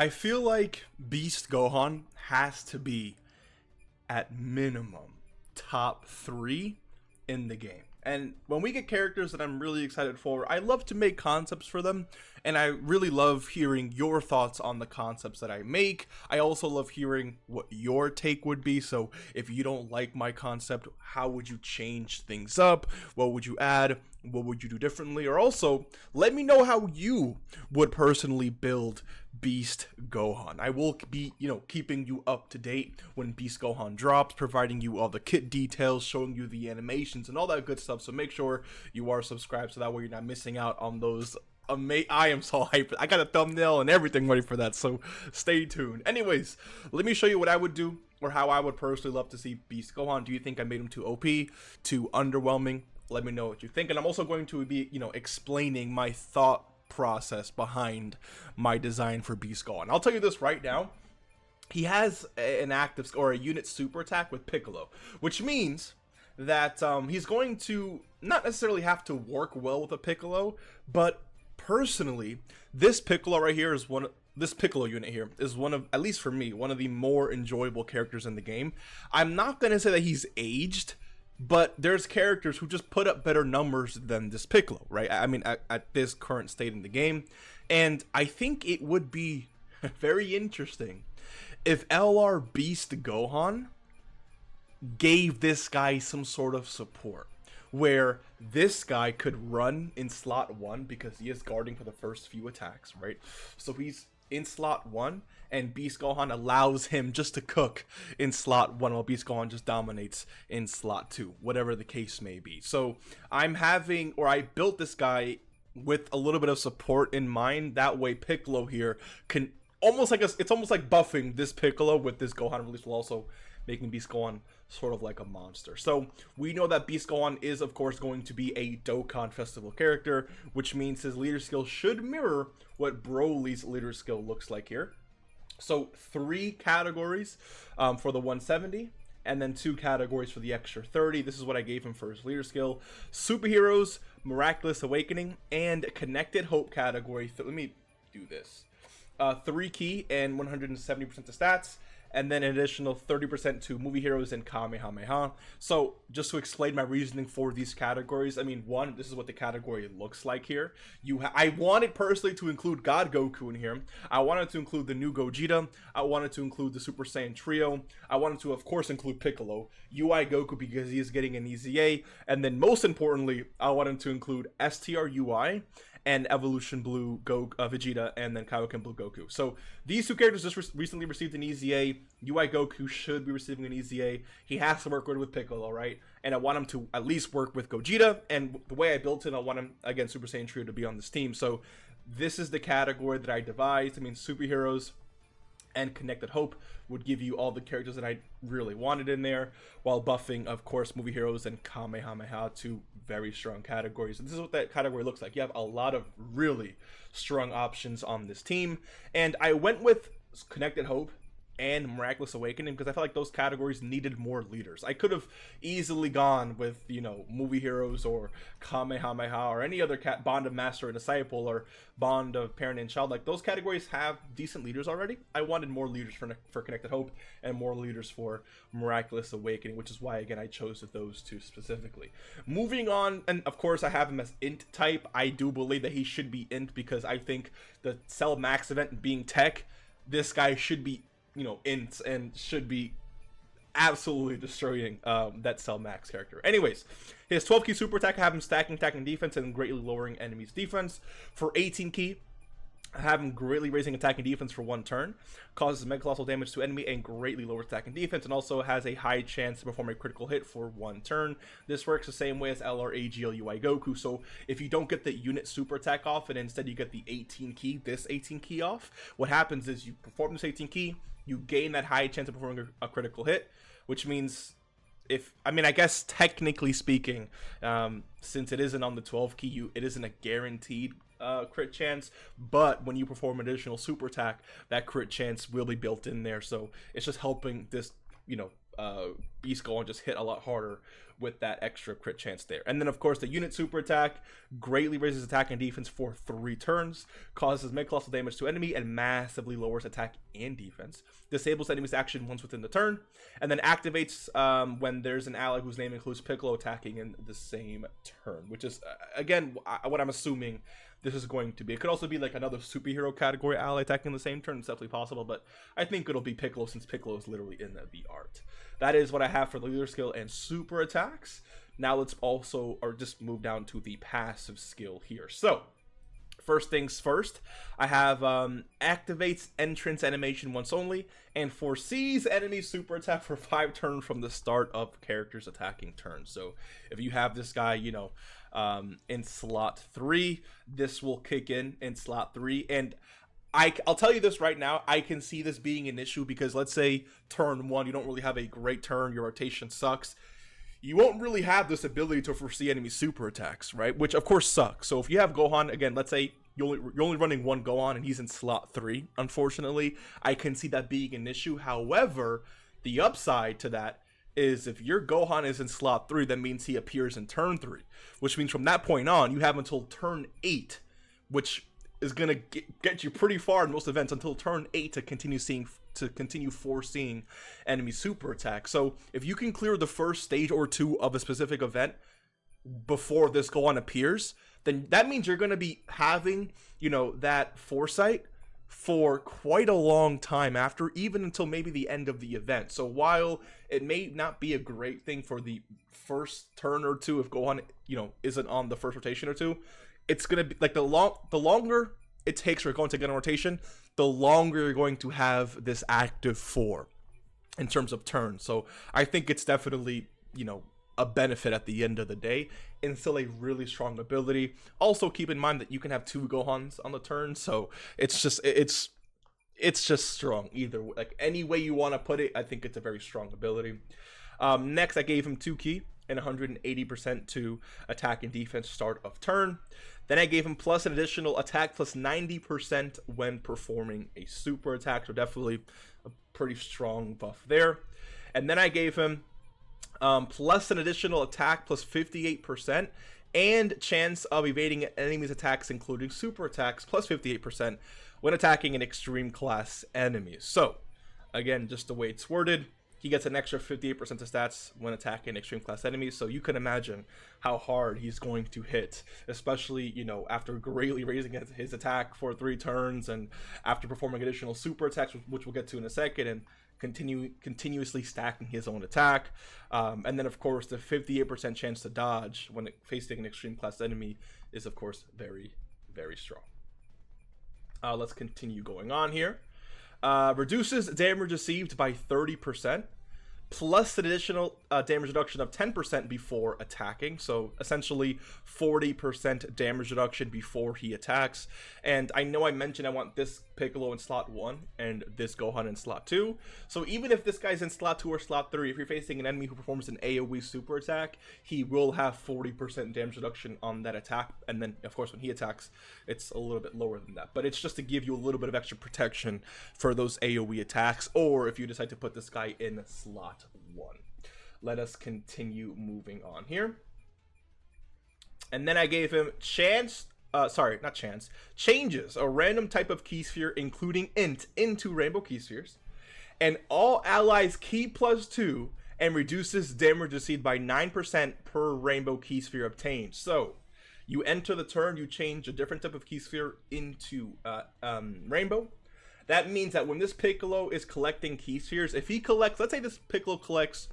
I feel like Beast Gohan has to be, at minimum, top 3 in the game. And when we get characters that I'm really excited for, I love to make concepts for them, and I really love hearing your thoughts on the concepts that I make. I also love hearing what your take would be, so if you don't like my concept, how would you change things up? What would you add? What would you do differently? Or also, let me know how you would personally build Beast Gohan. I will be, keeping you up to date when Beast Gohan drops, providing you all the kit details, showing you the animations and all that good stuff. So make sure you are subscribed so that way you're not missing out on those I am so hyped. I got a thumbnail and everything ready for that, so stay tuned. Anyways, let me show you what I would do or how I would personally love to see Beast Gohan. Do you think I made him too OP, too underwhelming? Let me know what you think. And I'm also going to be, explaining my thought process behind my design for Beast Gohan. I'll tell you this right now. He has an active or a unit super attack with Piccolo, which means that he's going to not necessarily have to work well with a Piccolo, but personally, this Piccolo right here is this Piccolo unit here is one of, at least for me, one of the more enjoyable characters in the game. I'm not going to say that he's aged, but there's characters who just put up better numbers than this Piccolo, right? I mean, at this current state in the game. And I think it would be very interesting if LR Beast Gohan gave this guy some sort of support, where this guy could run in slot 1 because he is guarding for the first few attacks, right? So he's in slot 1, and Beast Gohan allows him just to cook in slot 1 while Beast Gohan just dominates in slot 2, whatever the case may be. So I built this guy with a little bit of support in mind. That way Piccolo here can it's almost like buffing this Piccolo with this Gohan release, while also making Beast Gohan sort of like a monster. So we know that Beast Gohan is, of course, going to be a Dokkan Festival character, which means his leader skill should mirror what Broly's leader skill looks like here. So 3 categories for the 170, and then 2 categories for the extra 30. This is what I gave him for his leader skill. Superheroes, Miraculous Awakening, and Connected Hope category. Let me do this. 3 key and 170% to stats, and then an additional 30% to movie heroes and Kamehameha. So just to explain my reasoning for these categories, I mean, 1, this is what the category looks like here. I wanted personally to include God Goku in here. I wanted to include the new Gogeta. I wanted to include the Super Saiyan Trio. I wanted to, of course, include Piccolo, UI Goku because he is getting an EZA, and then most importantly, I wanted to include STR UI and Evolution Blue Vegeta, and then Kaioken Blue Goku. So these 2 characters just recently received an EZA. UI Goku should be receiving an EZA. He has to work good with Piccolo, right? And I want him to at least work with Gogeta. And the way I built it, I want him, again, Super Saiyan Trio to be on this team. So this is the category that I devised. I mean, superheroes and Connected Hope would give you all the characters that I really wanted in there, while buffing, of course, movie heroes and Kamehameha, 2 very strong categories. And this is what that category looks like. You have a lot of really strong options on this team, and I went with Connected Hope and Miraculous Awakening because I felt like those categories needed more leaders. I could have easily gone with, movie heroes or Kamehameha or any other Bond of Master and Disciple or Bond of Parent and Child. Like, those categories have decent leaders already. I wanted more leaders for Connected Hope and more leaders for Miraculous Awakening, which is why, again, I chose those 2 specifically. Moving on, and of course I have him as Int type. I do believe that he should be Int because I think the Cell Max event being tech, this guy should be Int and should be absolutely destroying that Cell Max character. Anyways, his 12 key super attack, I have him stacking attack and defense and greatly lowering enemies' defense. For 18 key, I have him greatly raising attack and defense for 1 turn, causes mega colossal damage to enemy and greatly lowers attack and defense, and also has a high chance to perform a critical hit for 1 turn. This works the same way as LR AGL UI Goku, so if you don't get the unit super attack off and instead you get the 18 key, this 18 key off, what happens is you perform this 18 key, you gain that high chance of performing a critical hit, which means I guess technically speaking, since it isn't on the 12 key, it isn't a guaranteed crit chance, but when you perform additional super attack, that crit chance will be built in there. So it's just helping this, Beast Gohan just hit a lot harder with that extra crit chance there. And then of course the unit super attack greatly raises attack and defense for 3 turns, causes mega colossal damage to enemy, and massively lowers attack and defense. Disables enemy's action once within the turn, and then activates when there's an ally whose name includes Piccolo attacking in the same turn, which is again what I'm assuming this is going to be. It could also be like another superhero category ally attacking the same turn. It's definitely possible, but I think it'll be Piccolo since Piccolo is literally in the art. That is what I have for the leader skill and super attacks. Now let's also, or just move down to the passive skill here. So, first things first, I have activates entrance animation once only and foresees enemy super attack for 5 turns from the start of character's attacking turn. So if you have this guy, you know, in slot 3, this will kick in slot 3, and I'll tell you this right now, I can see this being an issue because let's say turn 1, you don't really have a great turn, your rotation sucks. You won't really have this ability to foresee enemy super attacks, right? Which of course sucks. So if you have Gohan, again, let's say you're only running 1 Gohan and he's in slot 3, unfortunately, I can see that being an issue. However, the upside to that is if your Gohan is in slot 3, that means he appears in turn 3, which means from that point on, you have until turn 8, which is gonna get you pretty far in most events, until turn 8 to continue foreseeing enemy super attack. So if you can clear the first stage or 2 of a specific event before this Gohan appears, then that means you're gonna be having, you know, that foresight for quite a long time after, even until maybe the end of the event. So while it may not be a great thing for the first turn or 2 if Gohan, you know, isn't on the first rotation or 2, it's gonna be like the longer it takes for Gohan to get on rotation, the longer you're going to have this active 4 in terms of turns. So I think it's definitely, you know, a benefit at the end of the day, and still a really strong ability. Also keep in mind that you can have 2 Gohans on the turn, so it's just strong either way. Like any way you want to put it, I think it's a very strong ability. Next, I gave him 2 ki and 180% to attack and defense start of turn. Then I gave him plus an additional attack plus 90% when performing a super attack, so definitely a pretty strong buff there. And then I gave him plus an additional attack plus 58% and chance of evading enemies' attacks, including super attacks, plus 58% when attacking an extreme class enemies. So again, just the way it's worded, he gets an extra 58% to stats when attacking extreme class enemies. So you can imagine how hard he's going to hit, especially, you know, after greatly raising his attack for 3 turns and after performing additional super attacks, which we'll get to in a second, and continuously stacking his own attack. And then of course the 58% chance to dodge when facing an extreme class enemy is of course very, very strong. Let's continue going on here. Reduces damage received by 30%, plus an additional damage reduction of 10% before attacking. So essentially 40% damage reduction before he attacks. And I know I mentioned I want this Piccolo in slot 1 and this Gohan in slot 2. So even if this guy's in slot 2 or slot 3, if you're facing an enemy who performs an AoE super attack, he will have 40% damage reduction on that attack. And then of course when he attacks, it's a little bit lower than that. But it's just to give you a little bit of extra protection for those AoE attacks, or if you decide to put this guy in slot 1. Let us continue moving on here. And then I gave him changes a random type of key sphere, including int, into rainbow key spheres, and all allies key plus 2, and reduces damage received by 9% per rainbow key sphere obtained. So you enter the turn, you change a different type of key sphere into rainbow. That means that when this Piccolo is collecting key spheres, if he collects, let's say this Piccolo collects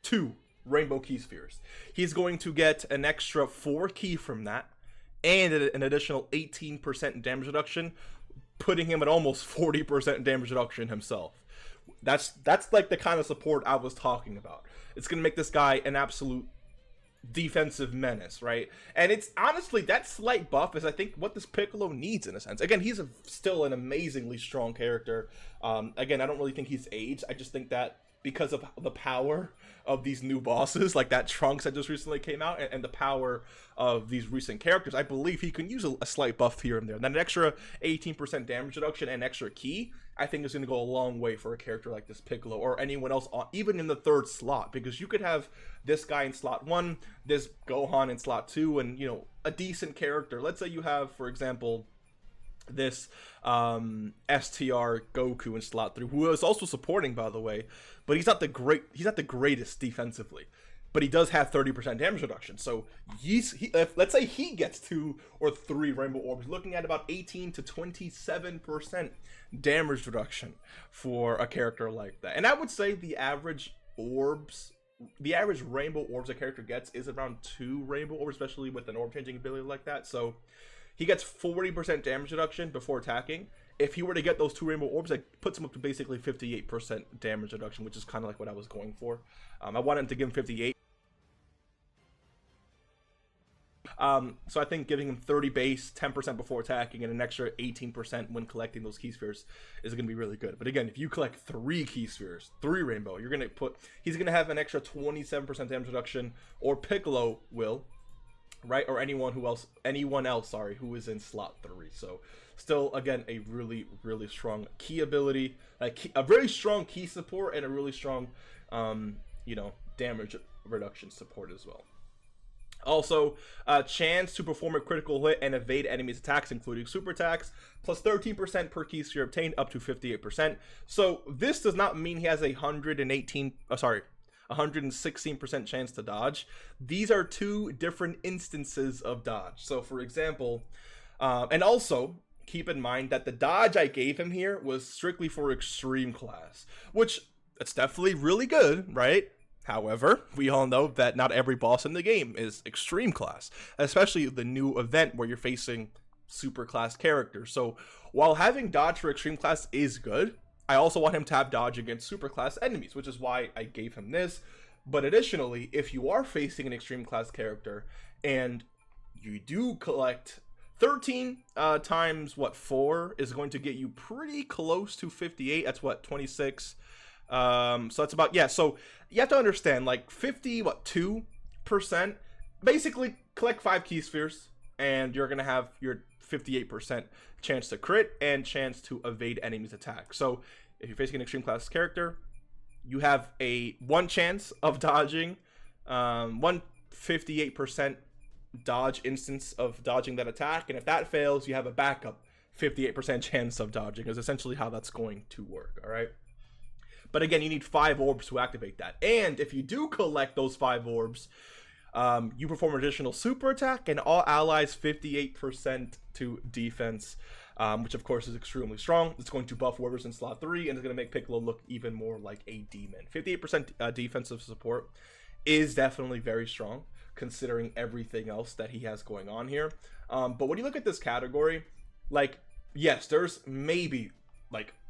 2 rainbow key spheres, he's going to get an extra 4 ki from that and an additional 18% damage reduction, putting him at almost 40% damage reduction himself. That's like the kind of support I was talking about. It's going to make this guy an absolute defensive menace, right? And it's honestly, that slight buff is I think what this Piccolo needs in a sense. Again, he's still an amazingly strong character. Again, I don't really think he's aged. I just think that because of the power of these new bosses, like that Trunks that just recently came out, and the power of these recent characters. I believe he can use a slight buff here and there. And then an extra 18% damage reduction and extra ki, I think is going to go a long way for a character like this Piccolo or anyone else, even in the third slot, because you could have this guy in slot 1, this Gohan in slot 2, and, you know, a decent character. Let's say you have, for example, this STR Goku in slot 3, who is also supporting, by the way, but he's not the greatest defensively, but he does have 30% damage reduction. So let's say he gets 2 or 3 rainbow orbs, looking at about 18 to 27% damage reduction for a character like that. And I would say the average rainbow orbs a character gets is around 2 rainbow orbs, especially with an orb changing ability like that. So he gets 40% damage reduction before attacking. If he were to get those 2 rainbow orbs, that puts him up to basically 58% damage reduction, which is kind of like what I was going for. I wanted to give him 58. So I think giving him 30 base, 10% before attacking, and an extra 18% when collecting those key spheres is going to be really good. But again, if you collect 3 key spheres, 3 rainbow, he's going to have an extra 27% damage reduction, or Piccolo will, right? Or anyone else, who is in slot 3. So still, again, a really, really strong key ability, a very strong key support, and a really strong, damage reduction support as well. Also, a chance to perform a critical hit and evade enemies' attacks, including super attacks, plus 13% per key sphere obtained, up to 58%. So this does not mean he has a 116% chance to dodge. These are 2 different instances of dodge. So for example, and also keep in mind that the dodge I gave him here was strictly for extreme class, which it's definitely really good, right? However, we all know that not every boss in the game is extreme class, especially the new event where you're facing super class characters. So while having dodge for extreme class is good, I also want him to have dodge against super class enemies, which is why I gave him this. But additionally, if you are facing an extreme class character and you do collect 13 times 4 is going to get you pretty close to 58. That's 26. So that's about, so you have to understand, like 2%, basically collect 5 key spheres and you're gonna have your 58% chance to crit and chance to evade enemies' attack. So if you're facing an extreme class character, you have a 1 chance of dodging, 158% dodge instance of dodging that attack, and if that fails, you have a backup 58% chance of dodging, is essentially how that's going to work. All right, but again, you need 5 orbs to activate that, and if you do collect those 5 orbs, you perform an additional super attack and all allies 58% to defense, which of course is extremely strong. It's going to buff whoever's in slot 3 and it's going to make Piccolo look even more like a demon. 58% defensive support is definitely very strong considering everything else that he has going on here. But when you look at this category, like, yes, there's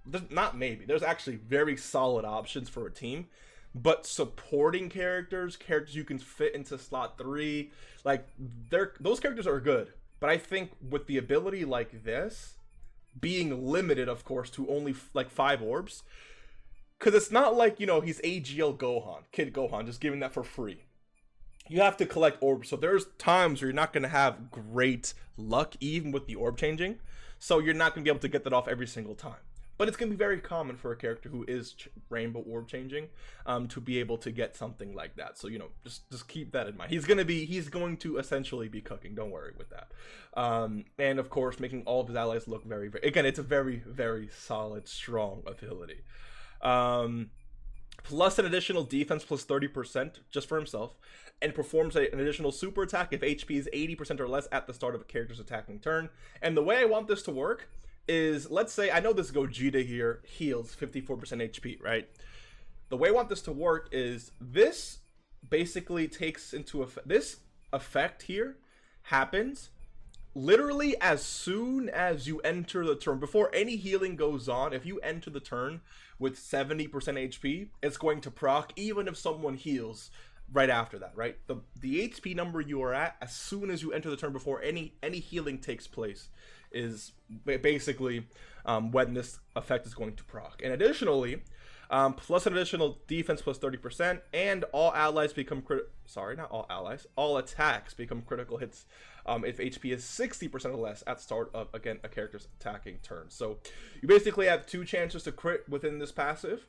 there's actually very solid options for a team, but supporting characters you can fit into slot 3, like, those characters are good. But I think with the ability like this, being limited, of course, to only like 5 orbs, because it's not like, you know, he's AGL Gohan, Kid Gohan, just giving that for free. You have to collect orbs, so there's times where you're not going to have great luck, even with the orb changing, so you're not going to be able to get that off every single time. But it's going to be very common for a character who is rainbow orb changing to be able to get something like that. So, you know, just keep that in mind. He's going to essentially be cooking. Don't worry with that. And of course, making all of his allies look very, very, again, it's a very, very solid, strong ability. Plus an additional defense plus 30% just for himself, and performs an additional super attack if HP is 80% or less at the start of a character's attacking turn. And the way I want this to work is, let's say, I know this Gogeta here heals 54% HP, right? The way I want this to work is this basically takes into effect, this effect here happens literally as soon as you enter the turn. Before any healing goes on, if you enter the turn with 70% HP, it's going to proc even if someone heals right after that, right? The HP number you are at as soon as you enter the turn before any healing takes place is basically when this effect is going to proc. And additionally, plus an additional defense plus 30%, and all allies become not all allies, all attacks become critical hits if HP is 60% or less at start of, again, a character's attacking turn. So you basically have 2 chances to crit within this passive,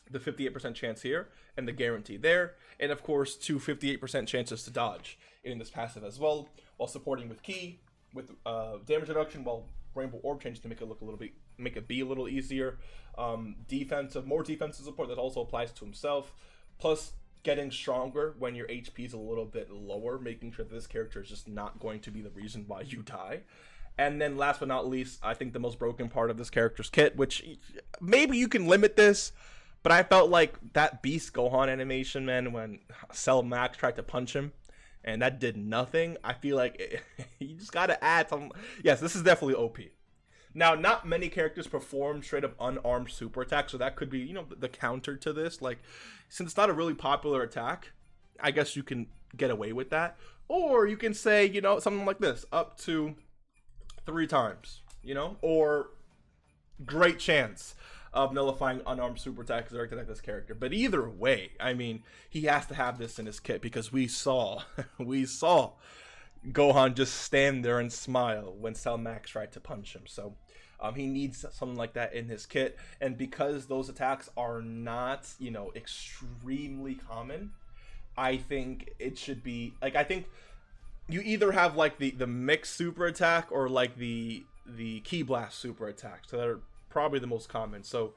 the 58% chance here and the guarantee there, and of course 2 58% chances to dodge in this passive as well, while supporting with ki, with damage reduction, while Rainbow Orb changes to make it look a little bit, make it be a little easier. More defensive support that also applies to himself, plus getting stronger when your HP is a little bit lower, making sure that this character is just not going to be the reason why you die. And then last but not least, I think the most broken part of this character's kit, which maybe you can limit this, but I felt like that Beast Gohan animation, man, when Cell Max tried to punch him, and that did nothing. I feel like you just gotta add some. Yes, this is definitely OP. Now, not many characters perform straight up unarmed super attack, so that could be, you know, the counter to this. Like, since it's not a really popular attack, I guess you can get away with that. Or you can say, you know, something like this, up to 3 times, you know, or great chance of nullifying unarmed super attacks directed at this character. But either way, I mean, he has to have this in his kit, because we saw Gohan just stand there and smile when Cell Max tried to punch him. So he needs something like that in his kit. And because those attacks are not, you know, extremely common, I think it should be like, I think you either have like the mixed super attack or like the Ki Blast super attack. So that are probably the most common. So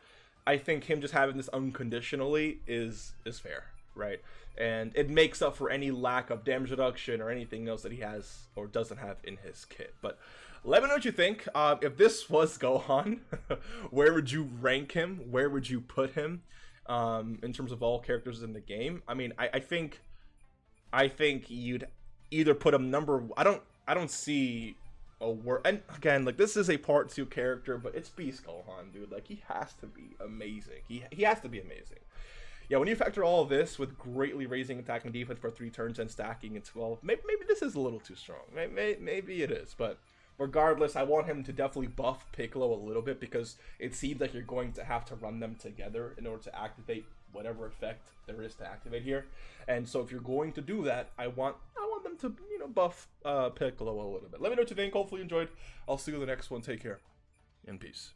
I think him just having this unconditionally is fair, right? And it makes up for any lack of damage reduction or anything else that he has or doesn't have in his kit. But let me know what you think. If this was Gohan, where would you rank him? Where would you put him in terms of all characters in the game? I mean, I think you'd either put him I don't see a word. And again, like, this is a part 2 character, but it's Beast Gohan, dude. Like, he has to be amazing. He has to be amazing. Yeah, when you factor all of this with greatly raising attack and defense for 3 turns and stacking in 12, maybe this is a little too strong. Maybe it is, but regardless, I want him to definitely buff Piccolo a little bit, because it seems like you're going to have to run them together in order to activate whatever effect there is to activate here. And so if you're going to do that, I want them to, you know, buff Piccolo a little bit. Let me know what you think. Hopefully you enjoyed. I'll see you in the next one. Take care and peace.